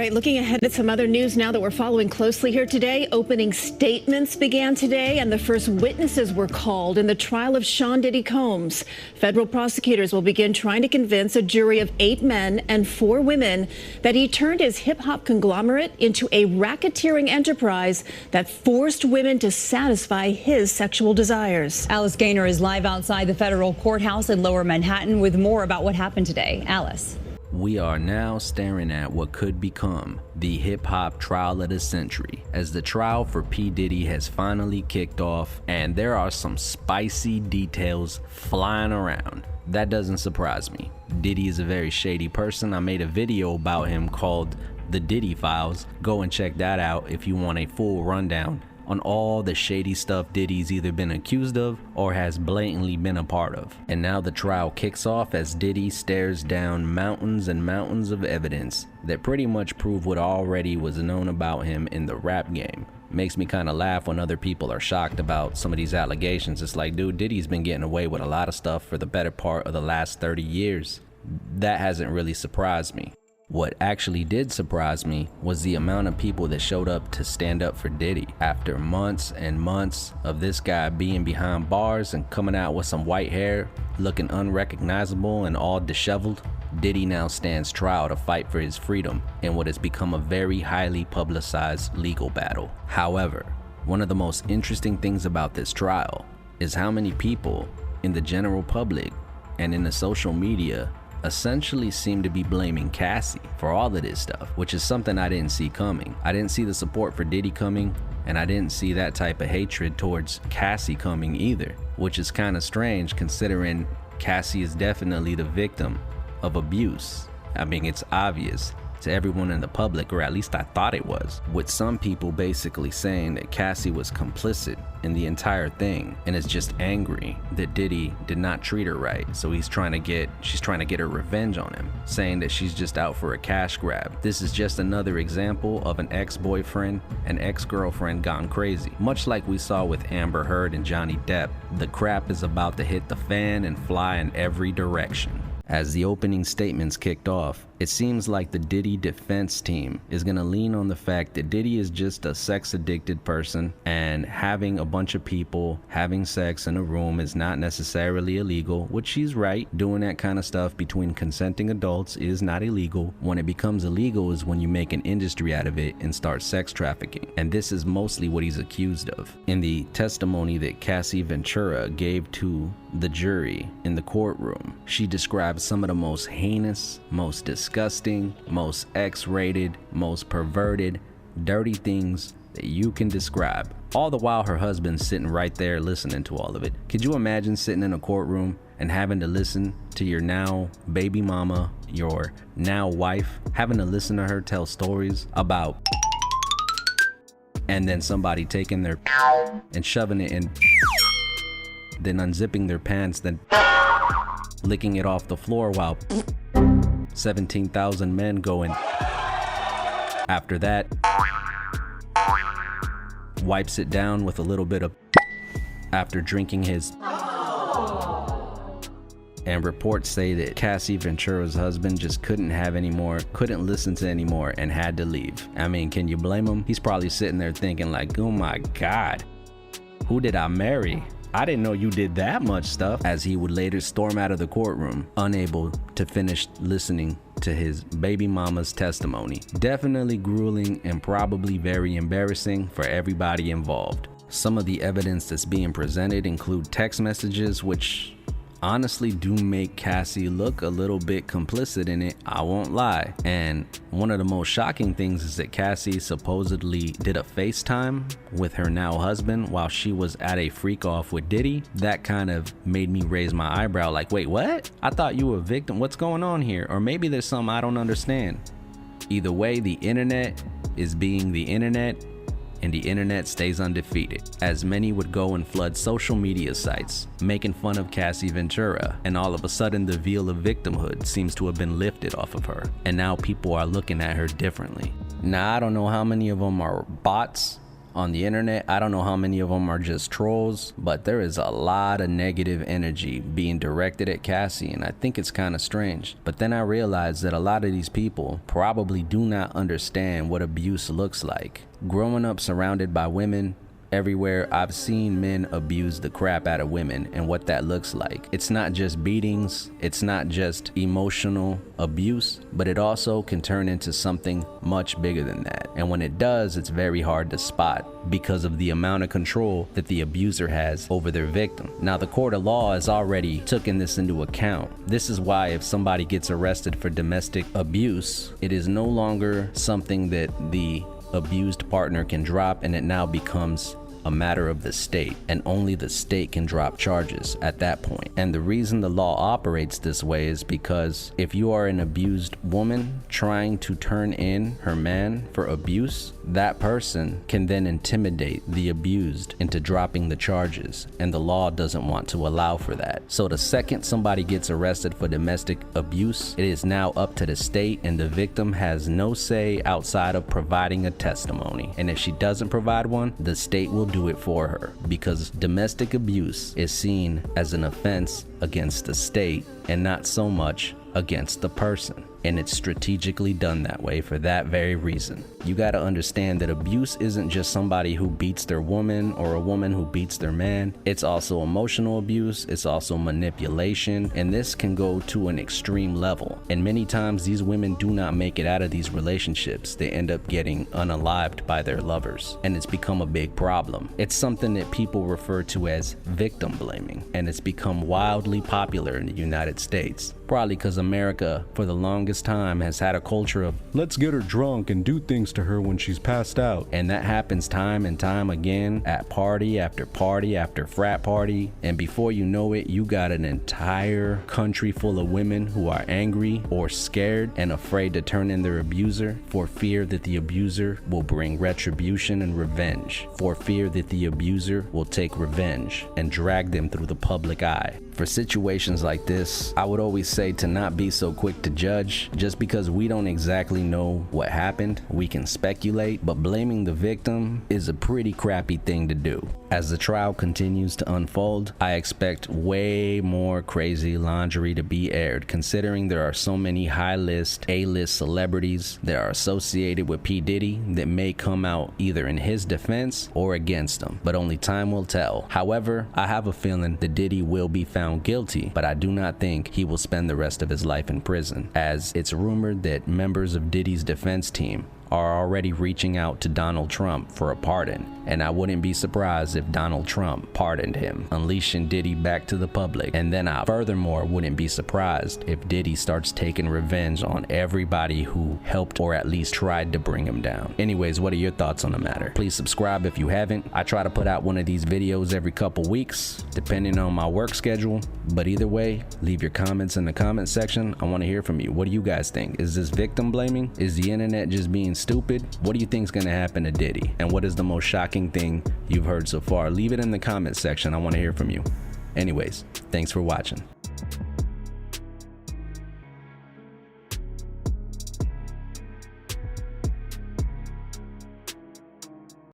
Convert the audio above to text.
right, looking ahead at some other news now that we're following closely here today. Opening statements began today, and the first witnesses were called in the trial of Sean Diddy Combs. Federal prosecutors will begin trying to convince a jury of 8 men and 4 women that he turned his hip-hop conglomerate into a racketeering enterprise that forced women to satisfy his sexual desires. Alice Gaynor is live outside the federal courthouse in Lower Manhattan with more about what happened today. Alice. We are now staring at what could become the hip-hop trial of the century, as the trial for P. Diddy has finally kicked off, and there are some spicy details flying around. That doesn't surprise me. Diddy is a very shady person. I made a video about him called The Diddy Files. Go and check that out if you want a full rundown on all the shady stuff Diddy's either been accused of or has blatantly been a part of. And now the trial kicks off as Diddy stares down mountains and mountains of evidence that pretty much prove what already was known about him in the rap game. Makes me kind of laugh when other people are shocked about some of these allegations. It's like, dude, Diddy's been getting away with a lot of stuff for the better part of the last 30 years. That hasn't really surprised me. What actually did surprise me was the amount of people that showed up to stand up for Diddy. After months and months of this guy being behind bars and coming out with some white hair, looking unrecognizable and all disheveled, Diddy now stands trial to fight for his freedom in what has become a very highly publicized legal battle. However, one of the most interesting things about this trial is how many people in the general public and in the social media essentially seem to be blaming Cassie for all of this stuff, which is something I didn't see coming. I didn't see the support for Diddy coming, and I didn't see that type of hatred towards Cassie coming either, which is kind of strange considering Cassie is definitely the victim of abuse. I mean, it's obvious to everyone in the public, or at least I thought it was, with some people basically saying that Cassie was complicit in the entire thing and is just angry that Diddy did not treat her right. So she's trying to get her revenge on him, saying that she's just out for a cash grab. This is just another example of an ex-boyfriend and ex-girlfriend gone crazy. Much like we saw with Amber Heard and Johnny Depp, the crap is about to hit the fan and fly in every direction. As the opening statements kicked off, it seems like the Diddy defense team is gonna lean on the fact that Diddy is just a sex-addicted person, and having a bunch of people having sex in a room is not necessarily illegal, which she's right. Doing that kind of stuff between consenting adults is not illegal. When it becomes illegal is when you make an industry out of it and start sex trafficking, and this is mostly what he's accused of. In the testimony that Cassie Ventura gave to the jury in the courtroom, she described some of the most heinous, most disgusting, most X-rated, most perverted, dirty things that you can describe. All the while her husband's sitting right there listening to all of it. Could you imagine sitting in a courtroom and having to listen to your now baby mama, your now wife, having to listen to her tell stories about, and then somebody taking their and shoving it in, then unzipping their pants, then licking it off the floor while 17,000 men go in. After that, wipes it down with a little bit of after drinking his. And reports say that Cassie Ventura's husband just couldn't have any more, couldn't listen to anymore, and had to leave. I mean, can you blame him? He's probably sitting there thinking like, oh my God, who did I marry? I didn't know you did that much stuff, as he would later storm out of the courtroom, unable to finish listening to his baby mama's testimony. Definitely grueling and probably very embarrassing for everybody involved. Some of the evidence that's being presented include text messages, which honestly do make Cassie look a little bit complicit in it, I won't lie. And one of the most shocking things is that Cassie supposedly did a FaceTime with her now husband while she was at a freak off with Diddy. That kind of made me raise my eyebrow like, wait, what? I thought you were a victim. What's going on here? Or maybe there's something I don't understand. Either way, the internet is being the internet, and the internet stays undefeated, as many would go and flood social media sites making fun of Cassie Ventura, and all of a sudden the veil of victimhood seems to have been lifted off of her, and now people are looking at her differently. Now, I don't know how many of them are bots on the internet. I don't know how many of them are just trolls, but there is a lot of negative energy being directed at Cassie, and I think it's kind of strange. But then I realized that a lot of these people probably do not understand what abuse looks like. Growing up surrounded by women, everywhere, I've seen men abuse the crap out of women and what that looks like. It's not just beatings, it's not just emotional abuse, but it also can turn into something much bigger than that. And when it does, it's very hard to spot because of the amount of control that the abuser has over their victim. Now, the court of law has already taken this into account. This is why if somebody gets arrested for domestic abuse, it is no longer something that the abused partner can drop, and it now becomes a matter of the state, and only the state can drop charges at that point. And the reason the law operates this way is because if you are an abused woman trying to turn in her man for abuse, that person can then intimidate the abused into dropping the charges, and the law doesn't want to allow for that. So the second somebody gets arrested for domestic abuse, it is now up to the state, and the victim has no say outside of providing a testimony. And if she doesn't provide one, the state will do it for her, because domestic abuse is seen as an offense against the state and not so much against the person. And it's strategically done that way for that very reason. You got to understand that abuse isn't just somebody who beats their woman or a woman who beats their man. It's also emotional abuse, it's also manipulation, and this can go to an extreme level. And many times these women do not make it out of these relationships. They end up getting unalived by their lovers, and it's become a big problem. It's something that people refer to as victim blaming, and it's become wildly popular in the United States. Probably because America, for the longest time, has had a culture of, let's get her drunk and do things to her when she's passed out. And that happens time and time again at party after party after frat party. And before you know it, you got an entire country full of women who are angry or scared and afraid to turn in their abuser for fear that the abuser will bring retribution and revenge, for fear that the abuser will take revenge and drag them through the public eye. For situations like this, I would always say to not be so quick to judge. Just because we don't exactly know what happened, we can speculate, but blaming the victim is a pretty crappy thing to do. As the trial continues to unfold, I expect way more crazy laundry to be aired, considering there are so many high-list, A-list celebrities that are associated with P. Diddy that may come out either in his defense or against him, but only time will tell. However, I have a feeling that Diddy will be found guilty, but I do not think he will spend the rest of his life in prison, as it's rumored that members of Diddy's defense team are already reaching out to Donald Trump for a pardon, and I wouldn't be surprised if Donald Trump pardoned him, unleashing Diddy back to the public. And then I furthermore wouldn't be surprised if Diddy starts taking revenge on everybody who helped or at least tried to bring him down. Anyways, what are your thoughts on the matter? Please subscribe if you haven't. I try to put out one of these videos every couple weeks, depending on my work schedule, but either way, leave your comments in the comment section. I want to hear from you. What do you guys think? Is this victim blaming? Is the internet just being stupid? What do you think is going to happen to Diddy? And what is the most shocking thing you've heard so far? Leave it in the comment section. I want to hear from you. Anyways, thanks for watching.